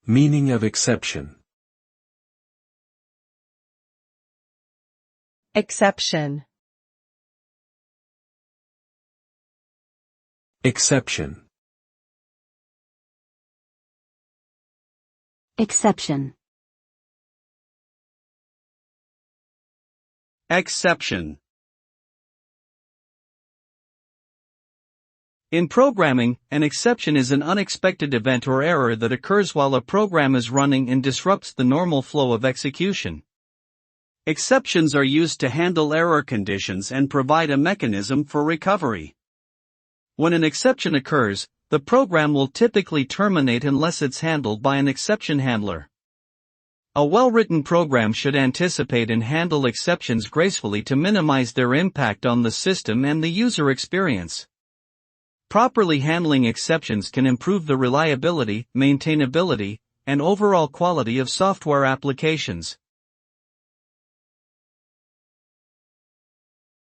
Meaning of exception. Exception. Exception. Exception. Exception. In programming, an exception is an unexpected event or error that occurs while a program is running and disrupts the normal flow of execution. Exceptions are used to handle error conditions and provide a mechanism for recovery. When an exception occurs, the program will typically terminate unless it's handled by an exception handler. A well-written program should anticipate and handle exceptions gracefully to minimize their impact on the system and the user experience. Properly handling exceptions can improve the reliability, maintainability, and overall quality of software applications.